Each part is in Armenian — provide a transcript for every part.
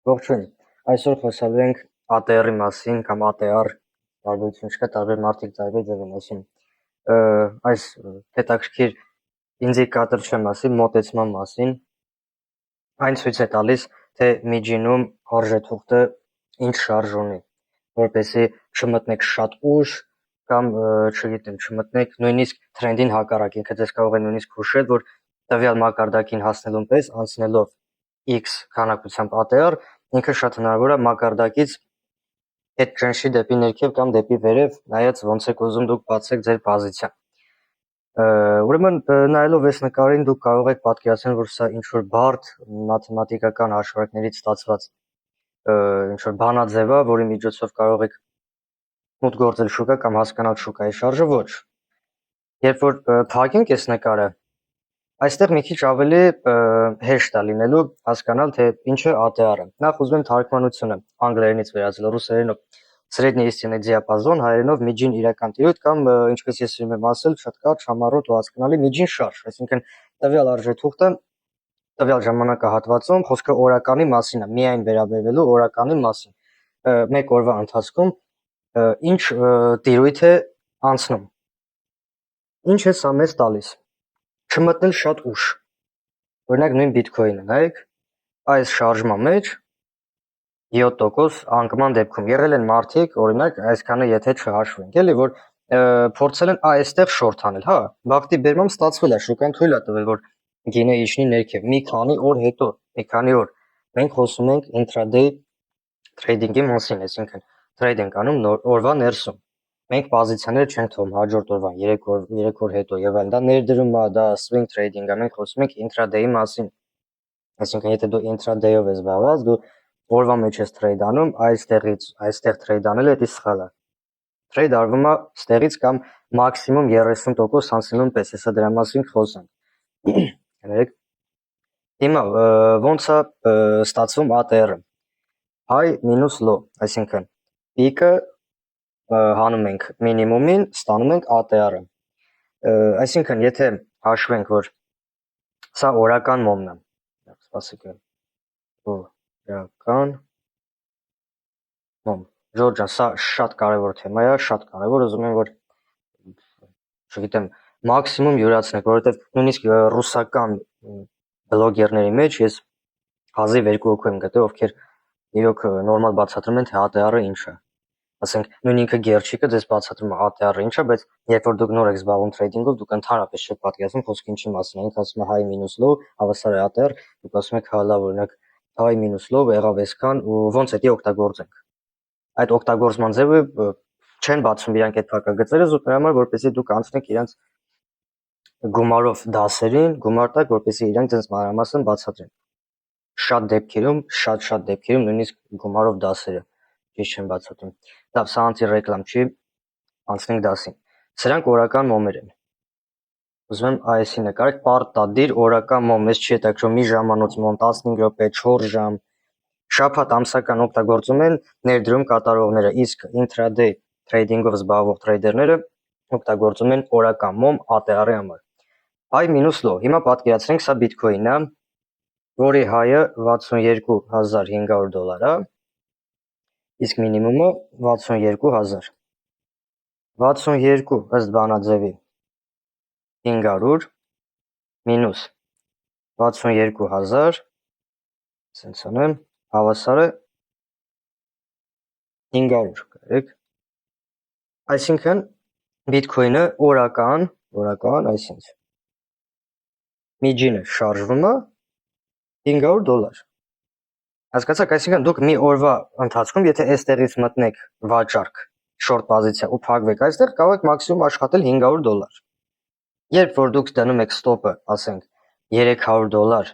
Ողջույն, այսօր խոսալու ենք ATR-ի մասին կամ ATR տարբերություն չկա, տարբեր մարդիկ տարբեր ձև են ասում։ Այս հետաքրքիր ինդիկատոր մասին, մոտեցման մասին, այն ցույց է տալիս, թե միջինում արժեթուղթը ինչ շարժ ունի, որպեսզի չմտնեք շատ ուշ կամ չգիտեմ, չմտնեք նույնիսկ թրենդին հակառակ, ինքը ձեզ կարող է նույնիսկ հուշել, որ տվյալ մակարդակին հասնելուն պես անցնելով X քանակությամբ ATR ինքը շատ հնարավոր է մակարդակից հետ ճնշի դեպի ներքև կամ դեպի վերև, նայած ոնց եք ուզում դուք բացեք ձեր պոզիցիան։ Ուրեմն նայելով այս նկարին դուք կարող եք պատկերացնել, որ սա ինչ որ բարդ մաթեմատիկական հաշվարկներից ստացված ինչ որ բանաձև է, որի միջոցով կարող եք մուտք գործել շուկա կամ հասկանալ շուկայի շարժը, ոչ։ Երբ որ փակենք այս նկարը, այստեղ մի քիչ ավելի հեշտ է լինելու հասկանալ, թե ինչ է ATR-ը։ Նախ ուզում եմ թարգմանությունը անգլերենից վերածել ռուսերենով средний истинный диапазон, հայերենով միջին իրական տիրույթ կամ ինչպես ես ուզում եմ ասել, շատ կարճ, համառոտ ու հասկանալի միջին շարժ, այսինքն տվյալ արժեթուղթը տվյալ ժամանակահատվածում խոսքը օրականի մասին է, միայն վերաբերվելու օրականի մասին։ Մեկ օրվա ընթացքում ինչ տիրույթ է անցնում։ Ինչ է սա մեզ տալիս։ Չմտնել շատ ուշ։ Օրինակ նույն Bitcoin-ը, նայեք, այս շարժման մեջ 7% անկման դեպքում եղել են մարդիկ, օրինակ, այսքանը եթե չհաշվենք, էլի, որ փորձել են այստեղ շորթ անել, հա, բախտի բերմամբ ստացվել է, շուկան թույլ է տվել, որ գինը իջնի ներքև։ Մի քանի օր հետո, մի քանի օր մենք խոսում ենք intraday trading-ի մասին, այսինքն trade ենք անում օրվա ներսում։ Մենք պոզիցիաներ չենք թողում հաջորդ օրվան 3 օր հետո եւ այլն, դա ներդրում է, դա swing trading է, մենք խոսում ենք intraday-ի մասին։ Այսինքն եթե դու intraday-ով ես զբաղված, դու օրվա մեջ ես trade անում, այստեղից այստեղ trade անելը դա սխալ է։ Trade արվում է ստեղից կամ մաքսիմում 30% անցնելուն պես, հեսա դրա մասին խոսանք։ Հենց հիմա ոնց է ստացվում ATR-ը։ High minus low, այսինքն peak-ը հանում ենք մինիմումին, ստանում ենք ATR-ը։ Այսինքն եթե հաշվենք, որ սա օրական մոմն է, սպասեք, օրական մոմ, Ժորժ ջան, սա շատ կարևոր թեմա է, շատ կարևոր, ուզում եմ որ չգիտեմ, մաքսիմում յուրացնեք, որովհետև նույնիսկ ռուսական բլոգերների մեջ ես հազիվ 2 հոգու եմ գտել, ովքեր իրոք նորմալ բացատրում են, թե ATR-ը ինչ է։ Ասենք նույն ինքը Գերչիկը ձեզ բացատրում է ATR-ը ինչ է, բայց երբ որ դուք նոր եք զբաղվում trading-ով, դուք ընդհանրապես չեք պատկերացնում խոսքը ինչի մասին է, ինքը ասում է high minus low, հավասար է ATR, դուք ասում եք հա լավ, օրինակ high minus low եղավ այսքան ու ոնց է դա օգտագործենք։ Այդ օգտագործման ձևը չեն բացում իրանք այդ փակագծերը զուտ նրա համար, որպեսզի դուք անցնեք իրանք գումարով դասերին, գումար տակ, որպեսզի իրանք ձեզ մանրամասն բացատրեն։ Շատ դեպքերում նույնիսկ գումարով դասերը ճիշտ չեն բացատրում։ Լավ, սա անտի-ռեկլամ չի, անցնենք դասին։ Սրանք օրական մոմեր են։ Ուզում եմ այսի նկարեք պարտադիր օրական մոմ, ես չի հետաքրքրում մի ժամանոց մոմ, 15 րոպե, 4 ժամ, շաբաթ ամսական օգտագործում են ներդրում կատարողները, իսկ intraday trading-ով զբաղվող տրեյդերները օգտագործում են օրական մոմ ATR-ի համար։ High minus low, հիմա պատկերացրենք սա Bitcoin-ն է, որի high-ը $62,500 է, իսկ մինիմումը 62,000։ 62 ըստ բանաձևի 500 մինուս 62,000, սենց անեմ, հավասար է 500, կարեք։ Այսինքն Bitcoin-ը օրական, այսինքն միջինը շարժվում է $500։ Հասկացաք, այսինքն դուք մի օրվա ընթացքում, եթե այստեղից մտնեք վաճառք, short պոզիցիա ու փակվեք այստեղ, կարող եք մաքսիմում աշխատել $500։ Երբ որ դուք դնում եք stop-ը, ասենք $300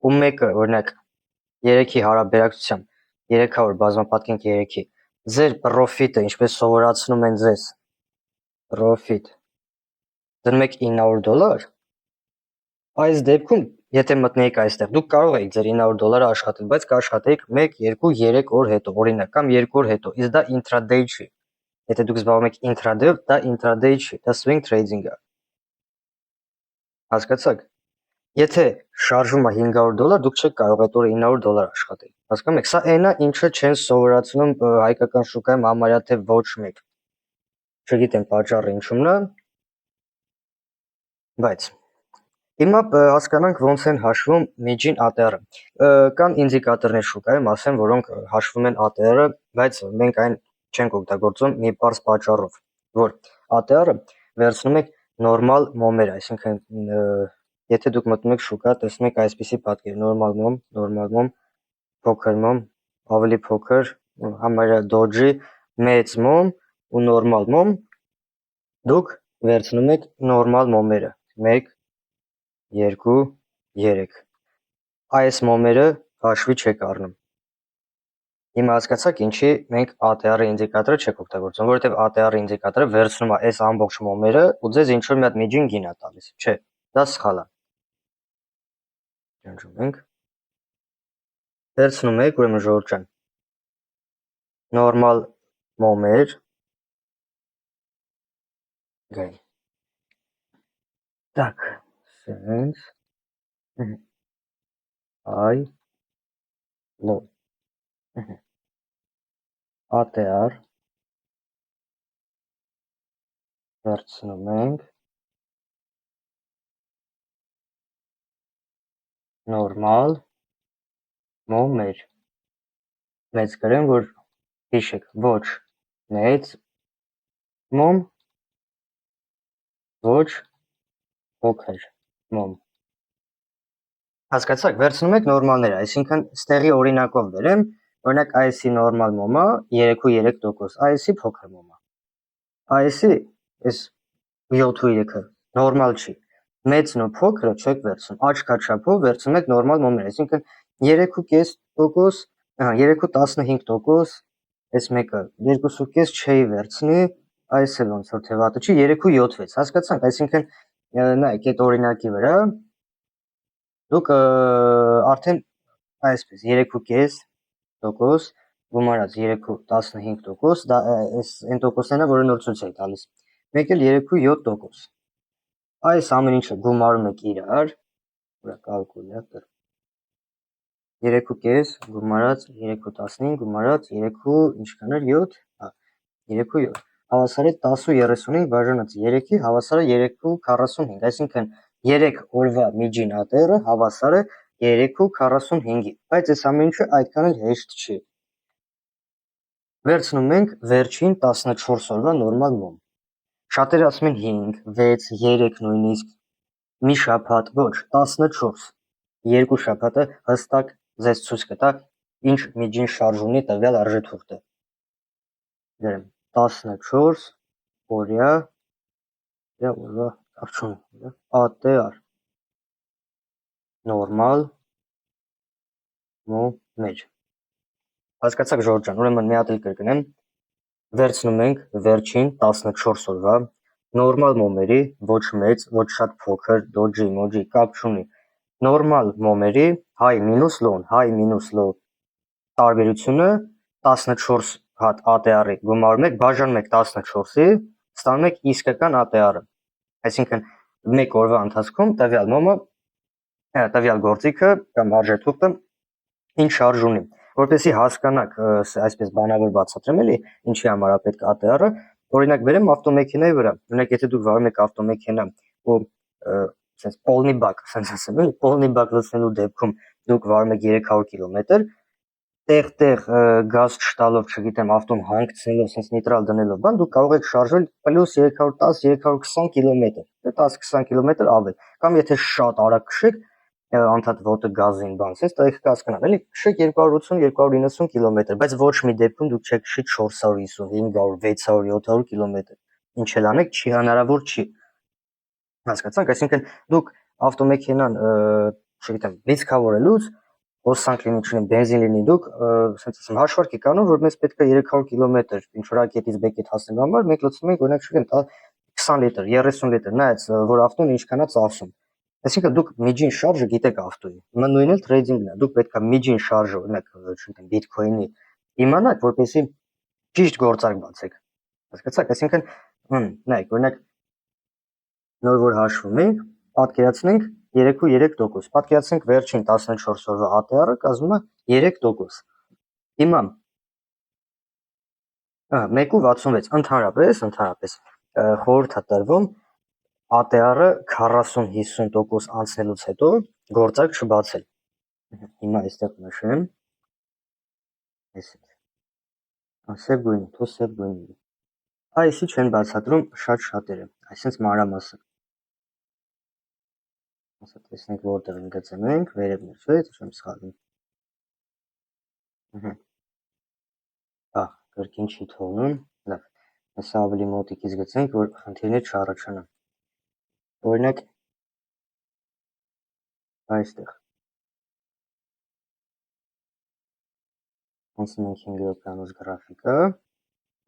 ու մեկը, օրինակ 3-ի հարաբերակցությամբ 300 բազմապատկենք 3-ի, ձեր profit-ը, ինչպես սովորացնում են ձեզ, profit դնում եք $900, այս դեպքում, եթե մտնեիք այստեղ, դուք կարող եք ձեր $900 աշխատել, բայց կաշխատեիք 1, 2, 3 օր հետո, օրինակ, կամ 2 օր հետո, իսկ դա intraday չի։ Եթե դուք զբաղվում եք intraday-ով, դա intraday չի, դա swing trading է։ Հասկացաք։ Եթե շարժվում է $500, դուք չեք կարող այդ օրը $900 աշխատել։ Հասկանում եք, սա այնա, ինչը չեն սովորացնում հայկական շուկայում համարյա թե ոչ մեկ։ Չգիտեմ պատճառը ինչումն է, բայց հիմա հասկանանք ոնց են հաշվում միջին ATR-ը։ Կան ինդիկատորներ շուկայում, ասեմ, որոնք հաշվում են ATR-ը, բայց մենք այն չենք օգտագործում մի պարզ պատճառով, որ ATR-ը վերցնում եք նորմալ մոմերը, այսինքն եթե դուք մտնում եք շուկա, տեսնում եք այսպիսի պատկեր՝ նորմալ մոմ, փոքր մոմ, ավելի փոքր, համարյա դոջի, մեծ մոմ ու նորմալ մոմ, դուք վերցնում եք նորմալ մոմերը 1 2 3 այս մոմերը հաշվի չեք առնում։ Հիմա հասկացաք ինչի մենք ATR ինդիկատորը չեք օգտագործում, որովհետև ATR ինդիկատորը վերցնում է այս ամբողջ մոմերը ու ձեզ ինչ որ մի հատ միջին գին է տալիս։ Չէ, դա սխալ է։ Ջանջում ենք։ Վերցնում եք, ուրեմն ժողովուրդ ջան, նորմալ մոմեր գայ։ Так, sense I low ATR վերցնում ենք նորմալ մոմեր, մեծ գրեմ, որ հիշեք, ոչ մեծ մոմ, ոչ փոքր մոմ։ Հասկացաք, վերցնում եք նորմալները, այսինքն ստեղի օրինակով բերեմ, օրինակ այսի նորմալ մոմը 3.3%, այսի փոքր մոմը։ Այսի այս 7.3-ը նորմալ չի։ Մեծն ու փոքրը չեք վերցնում, աչքաչափով վերցնում եք նորմալ մոմերը, այսինքն 3.5%, 3.15%, այս մեկը 2.5 չէի վերցնի, այս էլ ոնց որ թե վատը չի, 3.7-6, հասկացանք, այսինքն նայեք այդ օրինակի վրա դուք արդեն այսպես 3.5% գումարած 3.15%, դա այս այն տոկոսներն են, որը նոր ցույց էի տալիս։ Մեկ էլ 3.7%։ Այս ամեն ինչը գումարում եք իրար, ուրա կալկուլյատոր 3.5 գումարած 3.15 գումարած 3 ինչքան էր 7, հա 3.7 հավասար է 10.35 բաժանած 3-ի հավասար է 3.45, այսինքն 3 օրվա միջին ATR-ը հավասար է 3.45-ի, բայց այս ամեն ինչը այդքան էլ հեշտ չի։ Վերցնում ենք վերջին 14 օրվա նորմալ մոմ։ Շատերը ասում են 5, 6, 3 նույնիսկ, մի շաբաթ, ոչ, 14, երկու շաբաթը հստակ ձեզ ցույց կտա ինչ միջին շարժ ունի տվյալ արժեթուղթը։ Գրեմ 14 օրյա օրվա արդյունք ATR նորմալ մոմեր։ Հասկացաք ժողովուրդ ջան, ուրեմն մի հատ էլ կրկնեմ, վերցնում ենք վերջին 14 օրվա նորմալ մոմերի, ոչ մեծ, ոչ շատ փոքր, դոջի, մոջի, կապ չունի, նորմալ մոմերի high minus low տարբերությունը 14 հատ ATR-ի գումարում եք, բաժանում եք 14-ի, ստանում եք իսկական ATR-ը։ Այսինքն մեկ օրվա ընթացքում տվյալ մոմը, տվյալ գործիքը կամ արժեթուղթը ինչ շարժ ունի, որպեսզի հասկանաք, այսպես բանավոր բացատրեմ էլի, ինչի համար է պետք ATR-ը, օրինակ բերեմ ավտոմեքենայի վրա, օրինակ եթե դուք վարում եք ավտոմեքենա ու sense полный бак, sense ասեմ, էլի, полный бак լցնելու դեպքում դուք վարում եք 300 կիլոմետր, տեղ գազ չտալով, չգիտեմ, ավտոն հանգցնելով, sense նիտրալ դնելով, բան դուք կարող եք շարժել պլյուս 310-320 կիլոմետր, 10-20 կիլոմետր ավել, կամ եթե շատ արագ քշեք, անդադ ոտը գազին բան, sense տեղ կհասկանալ, էլի, քշեք 280-290 կիլոմետր, բայց ոչ մի դեպքում դուք չեք քշի 450, 500, 600, 700 կիլոմետր, ինչ էլ անեք, չի հնարավոր չի։ Հասկացանք, այսինքն դուք ավտոմեքենան, չգիտեմ, լիցքավորելուց հոսանք լինի, չունեմ, բենզին լինի, դուք sense ասեմ հաշվարկ եք անում, որ մեզ պետք է 300 կիլոմետր ինչ որ ակետից բեկետ հասնելու համար, մենք լցնում ենք օրինակ չգիտեմ 20 լիտր, 30 լիտր, նայած որ ավտոն ինչքան է ծախսում։ Այսինքն դուք միջին շարժը գիտեք ավտոյի։ Հիմա նույնն էլ թրեյդինգն է, դուք պետք է միջին շարժը, օրինակ, չգիտեմ, Bitcoin-ի իմանաք, որպեսզի ճիշտ գործարք բացեք։ Հասկացաք, այսինքն նայեք, օրինակ նոր որ հաշվում ենք, պատկերացնենք 3.3%։ Պատկերացնենք վերջին 14 օրվա ATR-ը կազմում է 3%։ Հիմա 1.66 ընդհանրապես խորհուրդ է տրվում ATR-ը 40-50% անցնելուց հետո գործարք չբացել։ Հիմա այստեղ նշեմ, սև գույնի։ Այսի չեն բացատրում շատերը, այսինքն մանրամասն։ Ասա տեսնենք որտեղ են գծում ենք, վերևն է, չէ՞, չեմ սխալվում։ Կրկին չի թողնում։ Լավ, հեսա ավելի մոտիկից գծենք, որ խնդիրներ չառաջանան։ Օրինակ այստեղ 55 րոպեանոց գրաֆիկը,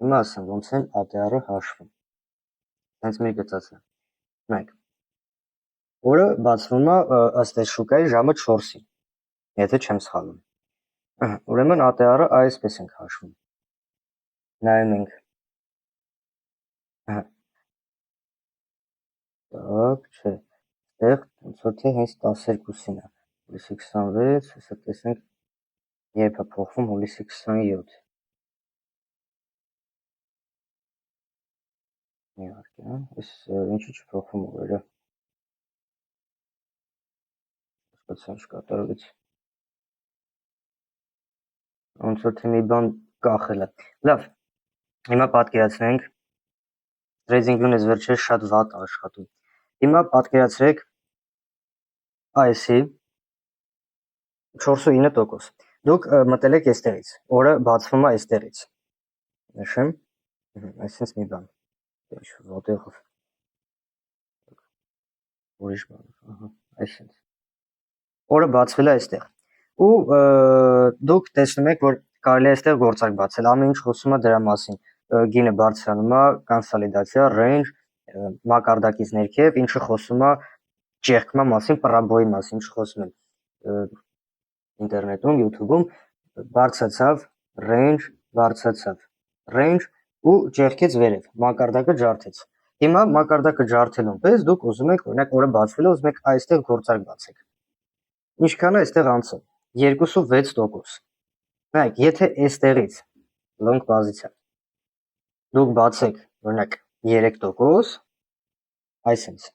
հիմա ասեմ ոնց են ATR-ը հաշվում։ Հենց մեր գծած է։ Նայեք։ Օրը բացվում է ըստ այս շուկայի ժամը 4-ին, եթե չեմ սխալվում։ Ուրեմն ATR-ը այսպես ենք հաշվում։ Նայում ենք։ Չէ, այդտեղ ոնց որ թե հենց 12-ին է։ Հուլիսի 26, հեսա տեսնենք երբ է փոխվում հուլիսի 27։ Իհարկե, այս ինչի չփոխվում օրերը։ Հասկացա ինչ կատարվեց։ Ոնց որ թե մի բան կախել է։ Լավ, հիմա պատկերացնենք Trading-ում այս վերջերս շատ վատ աշխատում։ Հիմա պատկերացրեք այսի 4.9%։ Դուք մտել եք այստեղից, օրը բացվում է այստեղից։ Նշեմ, այսինքն մի բան։ Ինչ որտեղով։ Ուրիշ բան, այսինքն։ Օրը բացվել է այստեղ։ Ու դուք տեսնում եք, որ կարելի է այստեղ գործարք բացել, ամեն ինչ խոսում է դրա մասին։ Գինը բարձրանում է, կոնսոլիդացիա, range, մակարդակից ներքև, ինչը խոսում է ճեղքման մասին, պրաբոյի մասին, ինչ խոսում են ինտերնետում, YouTube-ում, բարձրացավ, range ու ճեղքեց վերև, մակարդակը ջարդեց։ Հիմա մակարդակը ջարդելուն պես դուք ուզում եք, օրինակ օրը բացվել է, ուզում եք այստեղ գործարք բացեք։ Ինչքան է այստեղ անցել 2.6%։ Նայեք, եթե այստեղից long պոզիցիա դուք բացեք, օրինակ 3%, այսինքն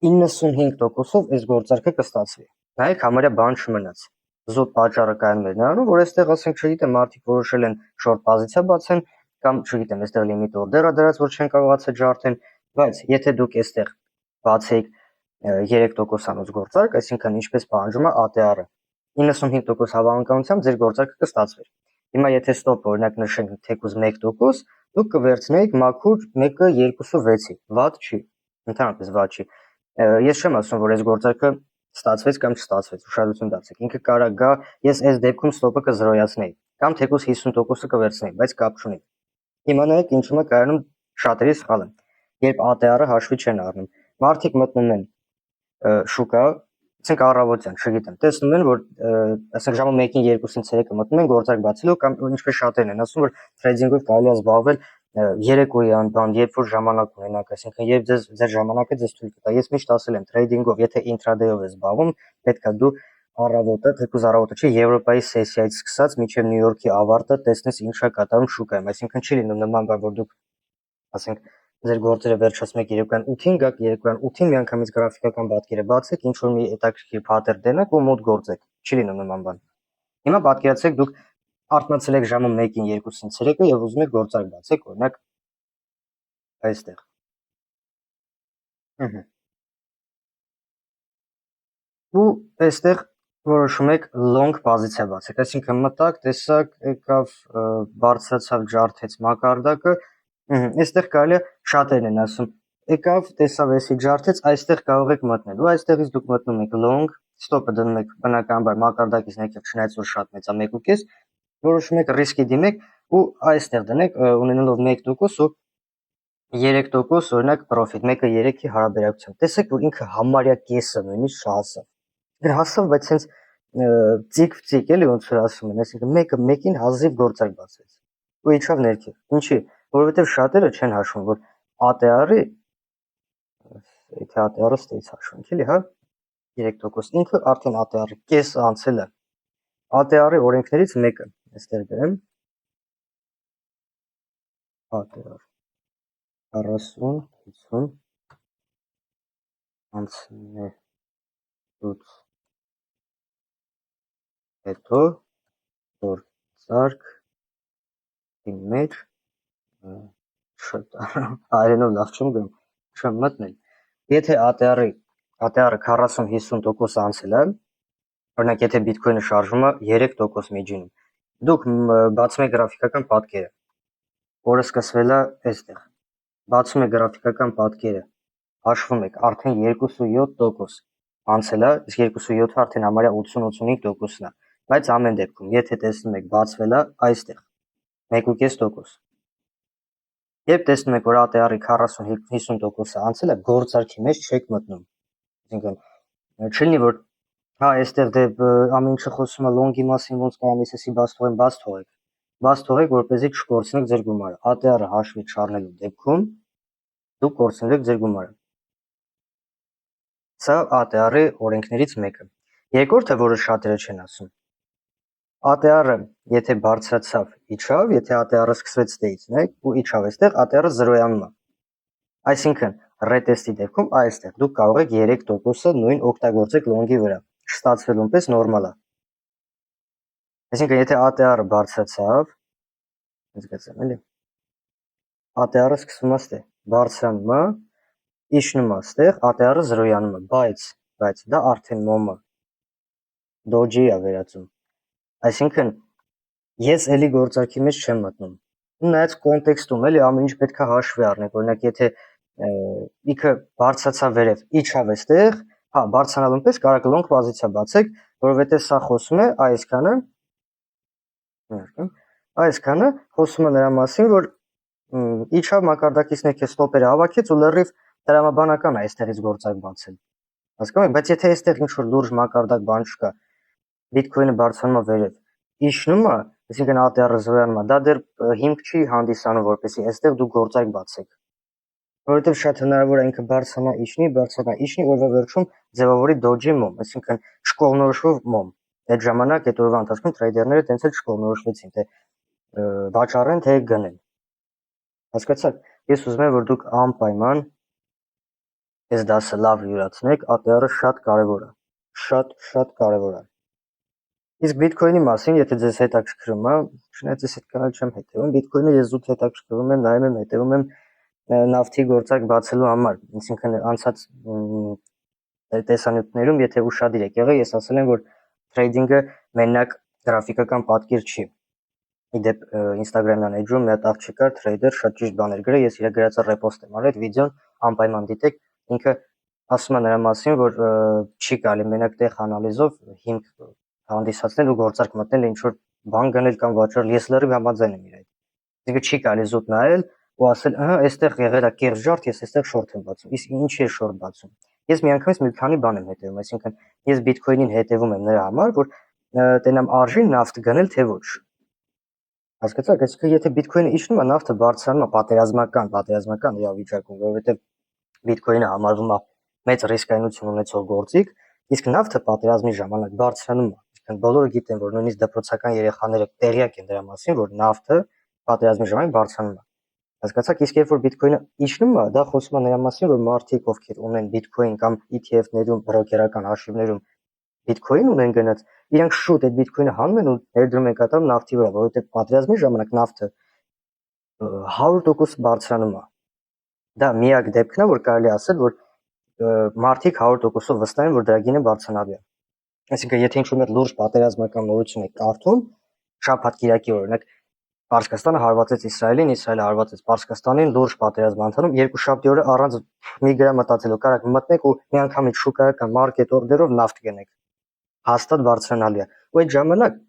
95%-ով այս գործարքը կստացվի։ Նայեք, համարյա բան չմնաց։ Զուտ պատճառը կայանում է նրանում, որ այստեղ ասենք, չգիտեմ, մարդիկ որոշել են short պոզիցիա բացեն, կամ չգիտեմ, այստեղ limit order-ը դրած, որ չեն կարողացել ջարդեն, բայց եթե դուք այստեղ բացեիք 3%-անոց գործարք, այսինքն ինչպես պահանջում է ATR-ը, 95% հավանականությամբ ձեր գործարքը կստացվեր։ Հիմա եթե stop օրինակ նշենք թեկուզ 1%, դուք կվերցնեիք մաքուր 1.26-ի, վատ չի, ընդհանրապես վատ չի։ Ես չեմ ասում, որ այս գործարքը ստացվեց կամ չստացվեց, ուշադրություն դարձեք։ Ինքը կարա գա, ես այս դեպքում stop-ը կզրոյացնեի, կամ թեկուզ 50%-ը կվերցնեի, բայց կապ չունի։ Հիմա նայեք ինչու՞մ է կայանում շատերի սխալը։ Երբ ATR-ը հաշվի չեն առնում, մարդիկ մտնում են շուկա, ասենք առավոտյան, չգիտեմ, տեսնում են, որ ասենք ժամը 1-ին 2-ին ցերեկը մտնում են գործարք բացելու կամ ինչպես շատերն են ասում, որ trading-ով կարելի է զբաղվել երեկոյան բան, երբ որ ժամանակ ունենաք, այսինքն երբ ձեր ժամանակը ձեզ թույլ կտա։ Ես միշտ ասել եմ, trading-ով, եթե intraday-ով ես զբաղվում, պետք է դու առավոտը, թեկուզ առավոտը չի, Եվրոպայի սեսիայից սկսած մինչև Նյու Յորքի ավարտը տեսնես ինչ է կատարում շուկայում, այսինքն չի լինում նման բան, որ դուք ասենք ձեր գործերը վերջացնում եք երեկոյան 8-ին, գաք երեկոյան 8-ին միանգամից գրաֆիկական պատկերը բացեք, ինչ որ մի հետաքրքիր pattern դենաք ու մոտ գործեք։ Չի լինում նման բան։ Հիմա պատկերացրեք դուք արթնացել եք ժամը 1-ին 2-ին ցերեկը եւ ուզում եք գործարք բացեք, օրինակ այստեղ։ Ու այստեղ որոշում եք long պոզիցիա բացեք, այսինքն մտաք, տեսակ, եկավ, բարձրացավ, ջարդեց մակարդակը, այստեղ կարելի է շատերն են ասում, եկավ, տեսավ, էսի ջարդեց, այստեղ կարող եք մտնել։ Ու այստեղից դուք մտնում եք long, stop-ը դնում եք բնականաբար մակարդակից ներքև, չնայած որ շատ մեծ է 1.5, որոշում եք ռիսկի դիմեք ու այստեղ դնեք ունենալով 1% ու 3% օրինակ profit, 1-3-ի հարաբերակցությամբ։ Տեսեք, որ ինքը համարյա կեսը նույնիսկ չհասավ։ Հասավ, բայց հենց ծիկ էլի ոնց որ ասում են, այսինքն մեկը մեկին հազիվ գործարք բացվեց։ Ու իջավ ներքև։ Ինչի՞, որովհետև շատերը չեն հաշվում, որ ATR-ի եթե ATR-ը ստեից հաշվենք, էլի, հա, 3% ինքը արդեն ATR-ը կես անցել է։ ATR-ի օրենքներից մեկը, այստեղ գրեմ, ATR 40, 50 անցնելուց հետո գործարք մեջ հայերենով լավ չեմ գնում, չեմ մտնել։ Եթե ATR-ը 40-50% անցել է, օրինակ եթե բիտքոինը շարժվում է 3% միջինում, դուք բացում եք գրաֆիկական պատկերը, որը սկսվել է այստեղ։ Բացում եք գրաֆիկական պատկերը, հաշվում եք, արդեն 2.7% անցել է, իսկ 2.7-ը արդեն համարյա 80-85%-ն է, բայց ամեն դեպքում, եթե տեսնում եք բացվել է այստեղ 1.5%, երբ տեսնում եք, որ ATR-ի 40-50%-ը անցել է, գործարքի մեջ չեք մտնում, այսինքն չլինի, որ հա այստեղ դե ամեն ինչը խոսում է լոնգի մասին, ոնց կարող է էսի բաց թողեք, որպեսզի չկորցնեք ձեր գումարը։ ATR-ը հաշվի չառնելու դեպքում դուք կորցնեք ձեր գումարը։ Սա ATR-ի օրենքներից մեկը։ Երկրորդը, որը շատերը չեն ասում, ATR-ը եթե բարձրացավ, իջավ, եթե ATR-ը սկսվեց ստեից, ու իջավ այստեղ, ATR-ը զրոյանում է։ Այսինքն, ռետեստի դեպքում այստեղ դուք կարող եք 3%-ը նույն օգտագործեք լոնգի վրա, չստացվելուն պես նորմալ է։ Այսինքն, եթե ATR-ը բարձրացավ, գցեմ էլի, ATR-ը սկսում է ստեղ, բարձրանում է, իջնում է ստեղ, ATR-ը զրոյանում է, բայց դա արդեն մոմը Doge-ի է վերածում։ Այսինքն, ես էլի գործարքի մեջ չեմ մտնում։ Նայած կոնտեքստում էլի ամեն ինչ պետք է հաշվի առնեք, օրինակ եթե իքը բարձրացավ վերև, իջավ այստեղ, հա, բարձրանալուն պես կարող եք լոնգ պոզիցիա բացեք, որովհետև սա խոսում է այսքանը խոսում է նրա մասին, որ իջավ մակարդակից ներքև ստոպերը հավաքեց ու լրիվ տրամաբանական է այստեղից գործարք բացել։ Հասկանում եք, բայց եթե այստեղ ինչ որ լուրջ մակարդակ բան չկա, բիտքոինը բարձրանում է վերև, իջնում է, այսինքն ATR-ը զրոյանում է, դա դեռ հիմք չի հանդիսանում, որպեսզի այստեղ դուք գործարք բացեք։ Որովհետև շատ հնարավոր է ինքը բարձրանա, իջնի, օրվա վերջում ձևավորի Doge-ի մոմ, այսինքն չկողմնորոշվող մոմ։ Այդ ժամանակ այդ օրվա ընթացքում տրեյդերները տենց էլ չկողմնորոշվեցին, թե վաճառեն, թե գնեն։ Հասկացաք, ես ուզում եմ, որ դուք անպայման այս դասը լավ յուրացնեք, ATR-ը շատ կարևոր է, շատ կարևոր է։ Իսկ բիտքոինի մասին, եթե ձեզ հետաքրքրում է, չնայած ես այդքան չեմ հետևում, բիտքոինը ես զուտ հետաքրքրվում եմ, նայում եմ, հետևում եմ նավթի գործարք բացելու համար, այսինքն անցած տեսանյութերում, եթե ուշադիր եք եղել, ես ասել եմ, որ թրեյդինգը մենակ գրաֆիկական պատկեր չի։ Իդեպ Instagram-յան էջում մի հատ աղջիկ կար, թրեյդեր, շատ ճիշտ բաներ գրել, ես իր գրածը ռեպոստ եմ արել, այդ վիդեոն անպայման դիտեք, ինքը ասում է նրա մասին, որ չի կարելի մենակ տեղ անալիզով հիմք հանդիսացնել ու գործարք մտնել ինչ որ բան գնել կամ վաճառել, ես լրիվ համաձայն եմ իր այդ։ Այսինքն չի կարելի զուտ նայել ու ասել, ահա, այստեղ եղել է կերժարդ, ես այստեղ շորթ եմ բացում։ Իսկ ինչի է շորթ բացում։ Ես միանգամից մի քանի բան եմ հետևում, այսինքն ես բիտքոինին հետևում եմ նրա համար, որ տենամ արժի նավթ գնել թե ոչ։ Հասկացաք, այսինքն եթե բիտքոինը իջնում է, նավթը բարձրանում է պատերազմական իրավիճակում, որովհետև բիտքոինը համարվում է մեծ ռիսկայնություն ունեցող գործիք, իսկ նավթը պատերազմի ժամանակ բարձրանում է։ Այսինքն բոլորը գիտեն, որ նույնիսկ դպրոցական երեխաները տեղյակ են դրա մասին, որ նավթը պատերազմի ժամանակ բարձրանում է։ Հասկացաք, իսկ երբ որ բիտքոինը իջնում է, դա խոսում է նրա մասին, որ մարդիկ, ովքեր ունեն բիտքոին կամ ETF-ներում, բրոկերական հաշիվներում բիտքոին ունեն գնած, իրանք շուտ այդ բիտքոինը հանում են ու ներդրում են կատարում նավթի վրա, որովհետև պատերազմի ժամանակ նավթը 100% բարձրանում է։ Դա միակ դեպքն է, որ կարելի ասել, որ մարդիկ 100%-ով վստահ են, որ դրա գինը բարձրանալու է։ Այսինքն, եթե ինչ-որ մի լուրջ պատերազմական նորություն եք կարդում, շաբաթ կիրակի օրինակ Պարսկաստանը հարվածեց Իսրայելին, Իսրայելը հարվածեց Պարսկաստանին, լուրջ պատերազմ ընթանում, երկու շաբթի օրը առանց մի գրամ մտածելու կարակ մտնեք ու միանգամից շուկայական մարքետ օրդերով նավթ գնեք։ Հաստատ բարձրանալու է։ Ու այդ ժամանակ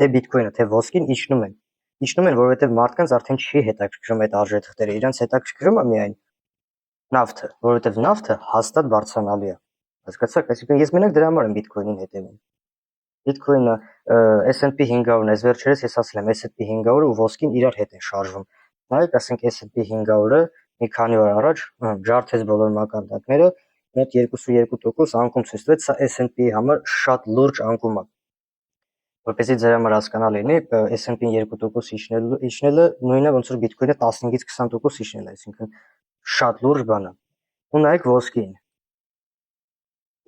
թե բիտքոինը, թե ոսկին իջնում են, որովհետև մարդկանց արդեն չի հետաքրքրում այդ արժեթղթերը, իրենց հետաքրքրում է միայն նավթը, որովհետև նավթը հաստատ բարձրանալու է։ Հասկացաք, այսինքն ես մենակ դրա համար եմ բիտքոինին հետևում։ Bitcoin-ը S&P 500-ն էս վերջերս ես ասել եմ S&P 500-ը ու ոսկին իրար հետ են շարժվում։ Նայեք, ասենք S&P 500-ը մի քանի օր առաջ ջարդեց բոլոր մակարդակները, մոտ 2.2% անկում ցույց տվեց, սա S&P-ի համար շատ լուրջ անկում է։ Որպեսզի ձեր համար հասկանալի լինի, S&P-ին 2% իջնելը նույնն է ոնց որ Bitcoin-ը 15-ից 20% իջնելը, այսինքն շատ լուրջ բան է։ Ու նայեք ոսկին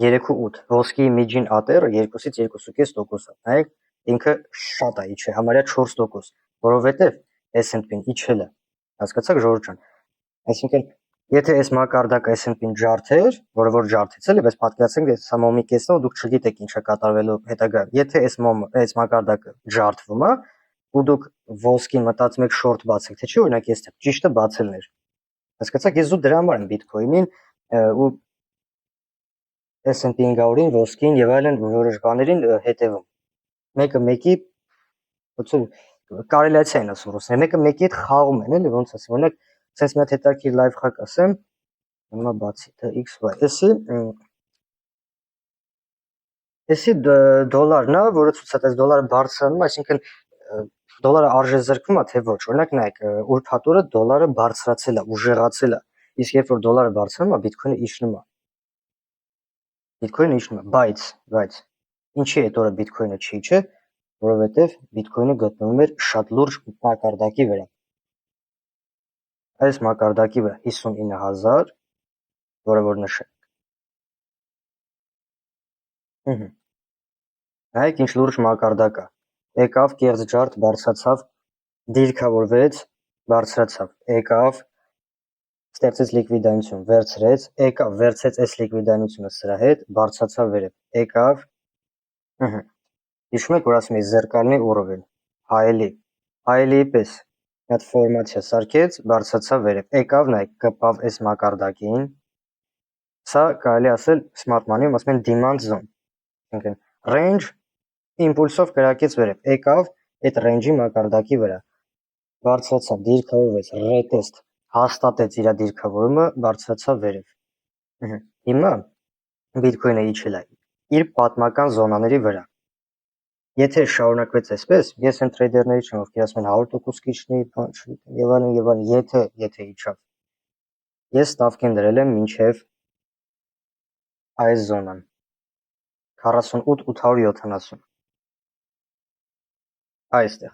3.8, ոսկի միջին ATR-ը 2-ից 2.5% է։ Նայեք ինքը շատ է իջել, համարյա 4%, որովհետև S&P-ն իջել է։ Հասկացաք ժողովուրդ ջան։ Այսինքն եթե այս մակարդակը S&P-ն ջարդեր, որը որ ջարդեց էլի, բայց պատկերացրեք այս մոմի կեսն ու դուք չգիտեք ինչ է կատարվելու հետագայում։ Եթե այս մակարդակը ջարդվում է, ու դուք ոսկին մտածում եք շորտ բացեք, թե չի օրինակ ես ճիշտը բացելն էր։ Հասկացաք, ես դրա համար եմ Bitcoin-ին ու S&P 500-ին, ոսկին եւ այլն որոշ բաներին հետևում։ Մեկը մեկի ոնց կորելացիա են ասում ռուսները, մեկը մեկի հետ խաղում են, էլի ոնց ասեմ, օրինակ, sense մի հատ հետաքրքիր լայվ խակ ասեմ, հիմա բացի XY, էսի դոլարն է, որը ցույց է տալիս դոլարը բարձրանում, այսինքն դոլարը արժե զրկվում է, թե ոչ։ Օրինակ նայեք, ուրբաթ օրը դոլարը բարձրացել է, ուժեղացել է, իսկ երբ որ դոլարը բարձրանում է, Bitcoin-ը իջնում է։ Bitcoin-ը իջնում է, բայց ինչի այդ օրը Bitcoin-ը չի իջել, որովհետև Bitcoin-ը գտնվում էր շատ լուրջ մակարդակի վրա։ Այս մակարդակի վրա 59000, որը որ նշել։ Նայեք ինչ լուրջ մակարդակ է։ Եկավ կեղծ ջարդ, բարձրացավ, դիրքավորվեց, բարձրացավ, եկավ, ստեղծեց լիկվիդայություն, վերցրեց, եկավ, վերցրեց այս լիկվիդայությունը սրա հետ, բարձրացավ վերև, եկավ, հիշում եք, որ ասում էի զերկալնի ուռովին, հայելի պես, մի հատ ֆորմացիա սարքեց, բարձրացավ վերև, եկավ, նայեք, կպավ այս մակարդակին, սա կարելի ասել smart money-ում ասում են demand zone, այսինքն range իմպուլսով կրակեց վերև, եկավ այդ range-ի մակարդակի վրա, բարձրացավ, դիրքավորվեց, retest, հաստատեց իր դիրքավորումը, բարձրացավ վերև։ Հիմա Bitcoin-ը իջել է իր պատմական զոնաների վրա։ Եթե շարունակվեց այսպես, ես այն տրեյդերների չեմ, ովքեր ասում են 100% կիջնի, եւ այլն, եթե իջավ։ Ես stavk եմ դրել եմ մինչև այս զոնան 48870 այստեղ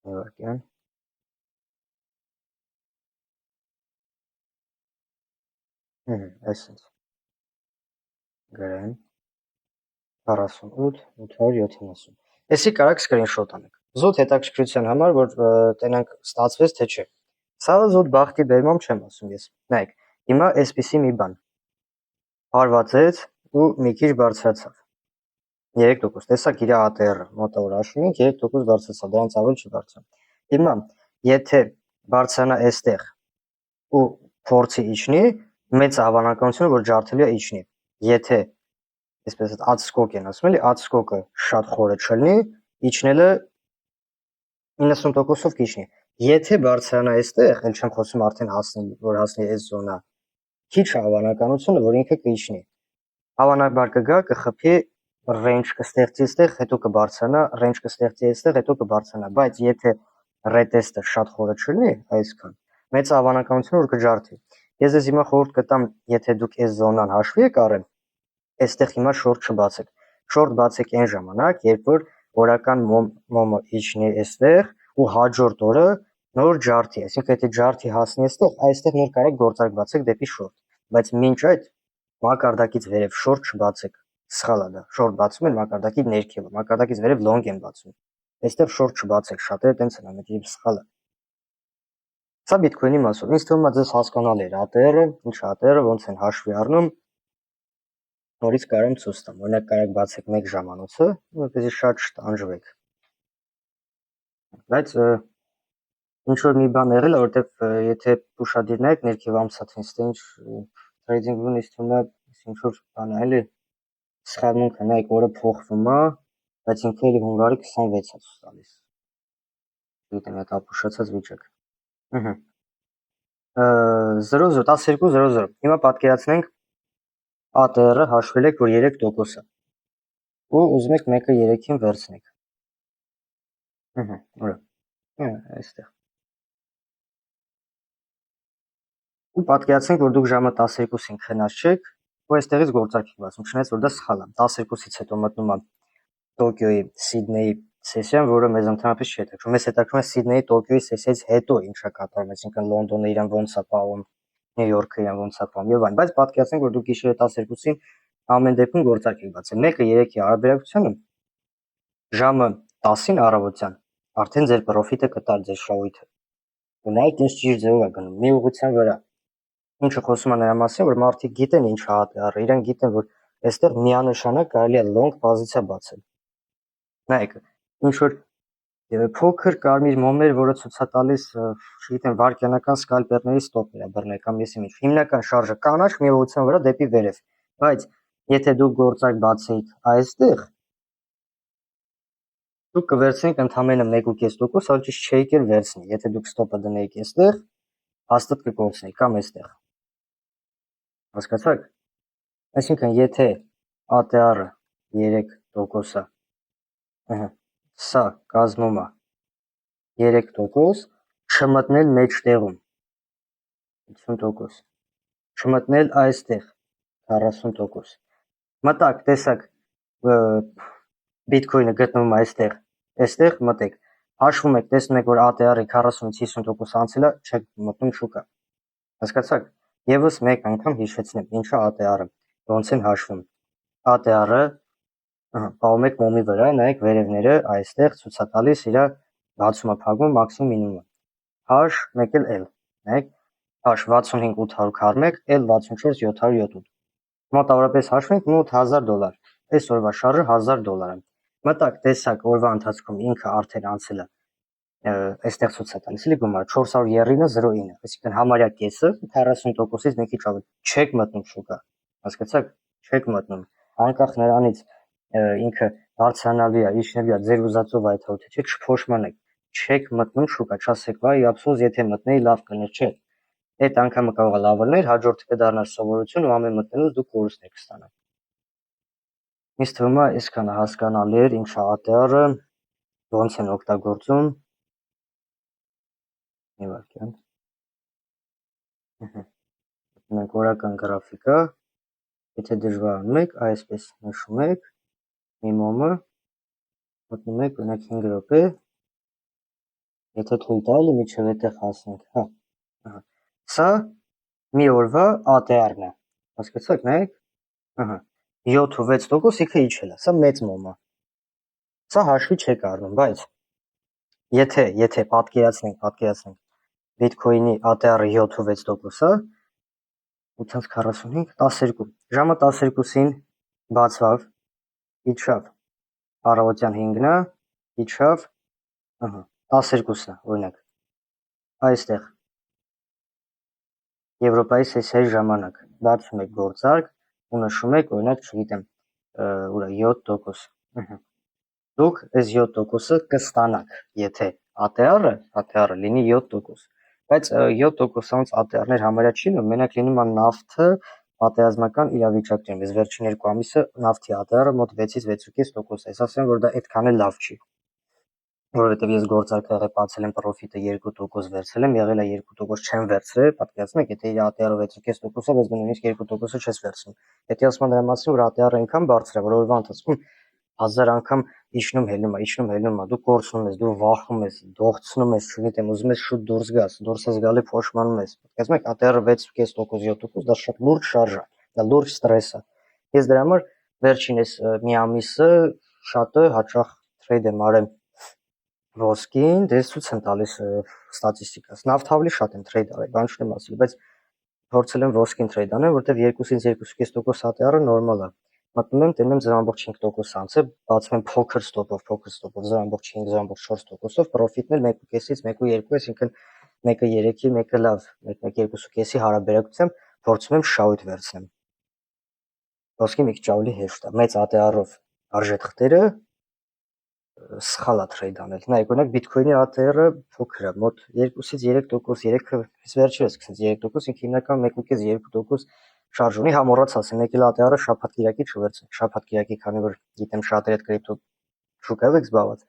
Նյույորքյան այսպես գրեմ 48870 Էսի կարաք սկրինշոտ անեք զուտ հետաքրքրության համար որ տենանք ստացվեց թե չէ սա զուտ բախտի բերմամբ չեմ ասում ես նայեք հիմա այսպիսի մի բան հարվածեց ու մի քիչ բարձրացավ 3%, տեսակ իր ATR-ը, մոտավոր հաշվում ենք 3% բարձրացավ, դրանից ավել չի բարձրանում։ Հիմա, եթե բարձրանա այստեղ ու փորձի իջնի, մեծ հավանականություն որ ջարդելու է իջնի։ Եթե այսպես ածկոկ են ասում էլի, ածկոկը շատ խորը չլինի, իջնելը 90%-ով կիջնի։ Եթե բարձրանա այստեղ, ել չեմ խոսում արդեն հասնի այս զոնա, քիչ հավանականությունը որ ինքը կիջնի։ Հավանաբար կգա, կխփի range կստեղծի այստեղ, հետո կբարձրանա, range կստեղծի այստեղ, հետո կբարձրանա, բայց եթե retest-ը շատ խորը չլինի, այսքան, մեծ հավանականություն որ կջարդի։ Ես ձեզ հիմա խորհուրդ կտամ, եթե դուք այս զոնան հաշվի եք առել, այստեղ հիմա short չբացեք։ Short բացեք այն ժամանակ, երբ որ օրական մոմը իջնի այստեղ ու հաջորդ օրը նոր ջարդի, այսինքն եթե ջարդի հասնի այստեղ նոր կարեք գործարք բացեք դեպի short, բայց մինչ այդ մակարդակից վերև short չբացեք։ Սխալ է դա։ Short բացում են մակարդակի ներքևը, մակարդակից վերև long են բացում։ Այստեղ short չբացեք, շատերը տենց են անում, դա սխալ է։ Սա Bitcoin-ի մասով։ Ինձ թվում է ձեզ հասկանալի էր ATR-ը, ինչ ATR-ը ոնց են հաշվի առնում։ Նորից կարամ ցույց տամ։ Օրինակ կարեք բացեք 1 ժամանոցը, որպեսզի շատ չտանջվեք։ Բայց ինչ որ մի բան եղել է, որովհետև եթե ուշադիր նայեք ներքև ամսաթին, ինչ trading-ում ինձ թվում է ինչ որ բան է, էլի սխալմունք է, նայեք որը փոխվում է, բայց ինքը էլի հունվարի 26-ը ցույց տալիս։ Գիտեմ, այդ ապուշացած վիճակ։ 12:00 Հիմա պատկերացնենք ATR-ը հաշվել եք, որ 3% է։ Ու ուզում եք մեկը 3-ին վերցնեք։ Ուրա։ Այստեղ։ ու պատկերացնենք, որ դուք ժամը 12-ին քնած չեք, ու այստեղից գործարք եք բացում, չնայած որ դա սխալ է։ 12-ից հետո մտնում է Տոկիոյի, Սիդնեյի սեսիան, որը մեզ ընդհանրապես չի հետաքրքրում։ Մեզ հետաքրքրում է Սիդնեյի, Տոկիոյի սեսիայից հետո ինչա կատարվում, այսինքն Լոնդոնը իրան ոնց է պահում, Նյու Յորքը իրան ոնց է պահում եւ այլն, բայց պատկերացնենք, որ դուք գիշերը 12-ին ամեն դեպքում գործարք եք բացել։ 1-3-ի հարաբերակցությունը ժամը 10-ին առավոտյան արդեն ձեր պրոֆիտը կտար ձեր շահույթը։ Ու նայեք ինչ ճիշտ ձևով է գնում, մի ուղղության վրա։ Ինչը խոսում է նրա մասին, որ մարդիկ գիտեն ինչ է ATR-ը, իրենք գիտեն, որ այստեղ միանշանակ կարելի է long պոզիցիա բացել։ Նայեք, ինչ որ փոքր կարմիր մոմեր, որը ցույց է տալիս, չգիտեմ, վարկյանական սկալպերների ստոպներ է բռնել կամ եսի ինչ։ Հիմնական շարժը կանաչ մի ուղղության վրա դեպի վերև, բայց եթե դուք գործարք բացեիք այստեղ, դուք կվերցնեիք ընդամենը 1.5%, այլ ճիշտ չէիք էլ վերցնի։ Եթե դուք ստոպը դնեիք այստեղ, հաստատ կկորցնեիք կամ այստեղ։ Հասկացաք։ Այսինքն, եթե ATR-ը 3%-ը, սա կազմում է 3%, չմտնել մեջտեղում 50%, չմտնել այստեղ 40%։ Մտակ, տեսակ, բիտքոյնը գտնվում է այստեղ, այստեղ մտեք, հաշվում եք, տեսնում եք, որ ATR-ը 40-ից 50% անցել է, չեք մտնում շուկա։ Հասկացաք։ Եվս մեկ անգամ հիշեցնեմ, ինչա ATR-ը, ոնց են հաշվում։ ATR-ը պահում եք մոմի վրա, նայեք վերևները, այստեղ ցույց է տալիս իր բացումը, փակումը, մաքսիմում, մինիմումը։ H, մեկ էլ L, նայեք, H 65 800 քառմեք, L 64 707։ Մոտավորապես հաշվենք $1000։ Այսօրվա շարժը $1000 է։ Մտակ, տեսակ, օրվա ընթացքում ինքը արդեն անցել է, այստեղ ցույց է տալիս, էլի գումար 409.09, այսինքն համարյա կեսը 40%-ից մի քիչ ավելի չեք մտնում շուկա։ Հասկացաք, չեք մտնում, անկախ նրանից ինքը բարձրանալու է, իջնելու է, ձեր ուզածով այդ հոթը չէ, չփոշմանեք, չեք մտնում շուկա, չասեք, վայ, ափսոս, եթե մտնեի լավ կներ, չէ։ Այդ անգամը կարող է լավ լինել, հաջորդը կդառնա սովորություն ու ամեն մտնելուց դուք կորուստներ կստանաք։ Ինձ թվում է այսքանը հասկանալի էր ինչ է ATR-ը, ոնց են օգտագործում։ Մի վարքյան։ Մենք օրական գրաֆիկա, եթե դժվարանում եք, այսպես նշում եք, մի մոմը, մտնում եք, ունեք 5 րոպե, եթե թույլ տա, էլի միջև այդտեղ հասնենք, Սա մի օրվա ATR-ն է, հասկացաք, նայեք, 7-6% ինքը իջել է, սա մեծ մոմ է, սա հաշվի չեք առնում, բայց եթե պատկերացնենք բիտքոյնի ATR-ը 7-6% է, 845, 12, ժամը 12-ին բացվավ, իջավ, առավոտյան 5-ն է, իջավ, 12-ն է, օրինակ, այստեղ, Եվրոպայի սեսիայի ժամանակ, բացում եք գործարք ու նշում եք, օրինակ, չգիտեմ, ուրա 7%, դուք այս 7%-ը կստանաք, եթե ATR-ը լինի 7%, բայց 7%-անց ATR-ներ համարյա չի լինում, մենակ լինում է նավթը պատերազմական իրավիճակներում, այս վերջին 2 ամիսը նավթի ATR-ը մոտ 6-ից 6.5% է, ես ասեմ, որ դա այդքան էլ լավ չի, որովհետև ես գործարքը եղել բացել եմ պրոֆիտը 2% վերցրել եմ, եղել է 2% չեմ վերցրել, պատկերացնեք, եթե իր ATR-ը 6.5% է, բայց դու նույնիսկ 2%-ը չես վերցնում։ Եթե ասում եմ նրա մասին, որ ATR-ը այնքան բարձր է, որ օրվա ընթացքում 1000 անգամ իջնում հելնում է, դու կորցնում ես, դու վախում ես, դողցնում ես, չգիտեմ, ուզում ես շուտ դուրս գաս, դուրս ես գալի փոշմանում ես։ Պատկերացնեք, ATR-ը 6.5%, 7%, դա շատ լուրջ շարժ է, դա լուրջ ստրես է։ Ես դրա համար վերջին այս մի ամիսը շատը հաճախ տրեյդ եմ արել ոսկին, դες ցույց եմ տալիս ստատիստիկաս, նավթ ավելի շատ եմ տրեյդ արել, բան չեմ ասել, բայց փորձել եմ ոսկին տրեյդ անել, որտեվ 2-ից 2.5% ATR-ը նորմալ է։ Մտնում եմ, տենում եմ 0.5% անցել, բացում եմ փոքր ստոպով, 0.5-0.4%-ով, պրոֆիտն էլ 1.5-ից 1.2, այսինքն 1.3-ի, 1-ը լավ, 1.2.5-ի հարաբերակցությամբ փորձում եմ շահույթ վերցնեմ։ Ոսկի մի քիչ ավելի հեշտ է, մեծ ATR-ով արժեթղթերը սխալ է տրեյդ անել։ Նայեք, օրինակ բիտքոյնի ATR-ը փոքր է, մոտ 2-ից 3%, 3-ից վերջը սկսեց 3%, ինքը հիմնական 1.5-2% շարժ ունի, մոռացա ասեմ, մեկ էլ ATR-ը շաբաթ-կիրակի չվերցնեք, շաբաթ-կիրակի, քանի որ գիտեմ շատերը այդ կրիպտո շուկայով եք զբաղված,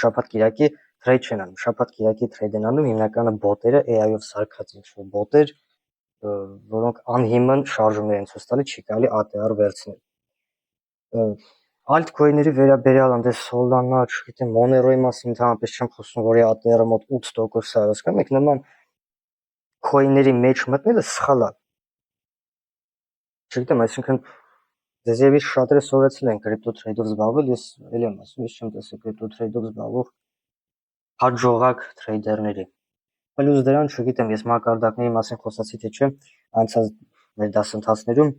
շաբաթ-կիրակի տրեյդ չեն անում, շաբաթ-կիրակի տրեյդ են անում հիմնականը բոտերը, AI-ով սարքած ինչ-որ բոտեր, որոնք անհիմն շարժումներ են ցույց տալիս, չի կարելի ATR վերցնել։ Altcoin-ների վերաբերյալ այնտեղ Solana, չգիտեմ, Monero-ի մասին ընդհանրապես չեմ խոսում, որի ATR-ը մոտ 8% է հասկանում եք, նման coin-ների մեջ մտնելը սխալ է։ Չգիտեմ, այսինքն ձեզ եւս շատերը սովորեցել են կրիպտո թրեյդով զբաղվել, ես էլի եմ ասում, ես չեմ տեսել կրիպտո թրեյդով զբաղվող հաջողակ թրեյդերների։ Պլյուս դրան, չգիտեմ, ես մակարդակների մասին խոսացի թե չէ, անցած մեր դասընթացներում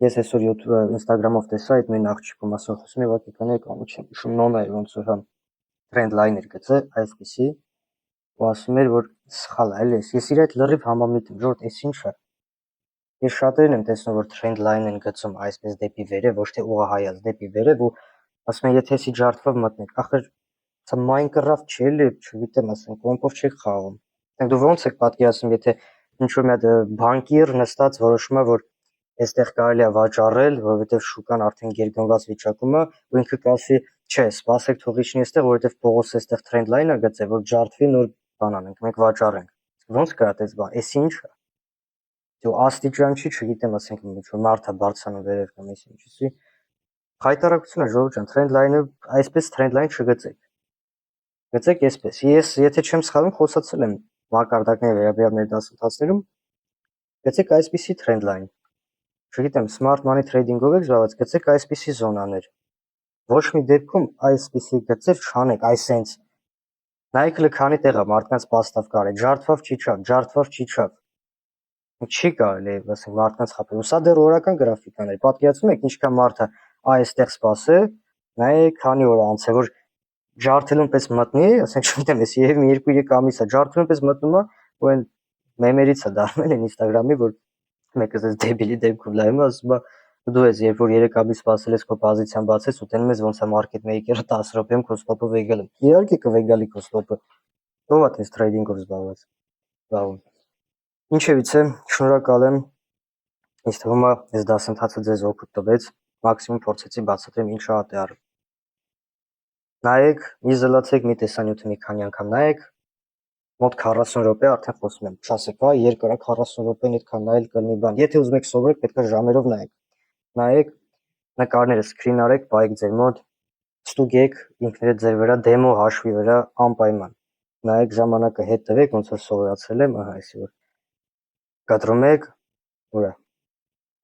ես այսօր Instagram-ով տեսա այդ նույն աղջիկը մասով խոսում է, ուղղակի կներեք, անում չեմ հիշում նոն է ոնց որ հա trend line-եր գծե, այսպեսի ու ասում էր, որ սխալ է, էլի ես իր այդ լրիվ համամիտ եմ, ժողովուրդ, էս ինչ է։ Ես շատերին եմ տեսնում, որ trend line են գծում այսպես դեպի վերև, ոչ թե ուղղահայաց դեպի վերև ու ասում են, եթե էսի ջարդվով մտնեք, ախր սա Minecraft չի էլի, չգիտեմ, ասենք կոմպով չեք խաղում։ Դուք դու ոնց եք պատկերացնում, եթե ինչ-որ մի հատ բանկիր նստած որոշում է, որ այստեղ կարելի է վաճառել, որովհետև շուկան արդեն գերգնված վիճակում է, ու ինքը կասի, չէ, սպասեք թող իջնի այստեղ, որովհետև Պողոսը այստեղ trend line-ը գծե, որ ջարդվի նոր բան անենք, մենք վաճառենք։ Ոնց կա այդպես բան, էս ինչ է։ Դու աստիճան չի, չգիտեմ, ասենք ինչ-որ մարդ է բարձրանում վերև կամ էս ինչի։ Խայտարակություն է, ժողովուրդ ջան, trend line-ը այսպես trend line չգծեք։ Գծեք այսպես։ Ես եթե չեմ սխալվում, խոսացել եմ մակարդակների վերաբերյալ մեր դասընթացներում, գծեք այսպիսի trend line։ Չգիտեմ, smart money trading-ով եք զբաղված, գծեք այսպիսի զոնաներ։ Ոչ մի դեպքում այսպիսի գծեր չանեք, այսենց։ Նայեք լը քանի տեղ է մարդկանց պաստավ կարել, ջարդվավ չի չավ, ջարդվավ չի չավ։ Չի կարելի, ասենք մարդկանց խաբել։ Սա դեռ օրական գրաֆիկաներ։ Պատկերացնում եք ինչքան մարդ է այստեղ սպասե, նայեք քանի օր անց է, որ ջարդելուն պես մտնի, ասենք չգիտեմ, ես եւ մի 2-3 ամիս է ջարդելուն պես մտնում է, ու այն մեմերից է դառնել են Instagram-ի, որ մեկը էս դեբիլի դեպքում լայում է, ասում է դու ես երբ որ 3 ամիս սպասել ես քո պոզիցիան բացես ու տենում ես ոնց է market maker-ը 10 րոպեում քո ստոպը վեգալ է։ Իհարկե կվեգալի քո ստոպը։ Ո՞վ է տես trading-ով զբաղվում։ Ինչևիցե, շնորհակալ եմ։ Ինձ թվում է, այս դասընթացը ձեզ օգուտ տվեց, մաքսիմում փորձեցի բացատրեմ ինչ է ATR-ը։ Նայեք, մի զլացեք, մի տեսանյութը մի քանի անգամ նայեք, մոտ 40 րոպե արդեն խոսում եմ, չասեք, վայ, երկար է 40 րոպեն այդքան նայել կլինի բան։ Եթե ուզում եք սովորեք, պետք է ժամերով նայեք։ Նայեք, նկարները screen արեք, բայեք ձեր մոտ, ստուգեք ինքներդ ձեր վրա, դեմո հաշվի վրա անպայման։ Նայեք ժամանակը հետ տվեք, ոնց որ սովորացրել եմ, ահա այսի որ կտրում եք, ուրա,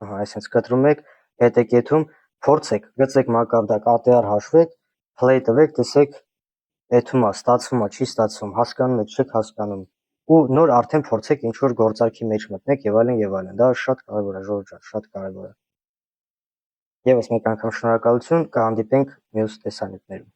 ահա այսպես կտրում եք, հետ եք եթում, փորձեք, գծեք մակարդակ, ATR հաշվեք, play տվեք, տեսեք, եթում է, ստացվում է, չի ստացվում, հասկանում եք, չեք հասկանում, ու նոր արդեն փորձեք ինչ-որ գործարքի մեջ մտնեք եւ այլն, դա շատ կարևոր է, ժողովուրդ ջան, շատ կարևոր է։ Եվս մեկ անգամ շնորհակալություն, կհանդիպենք մյուս տեսանյութներում։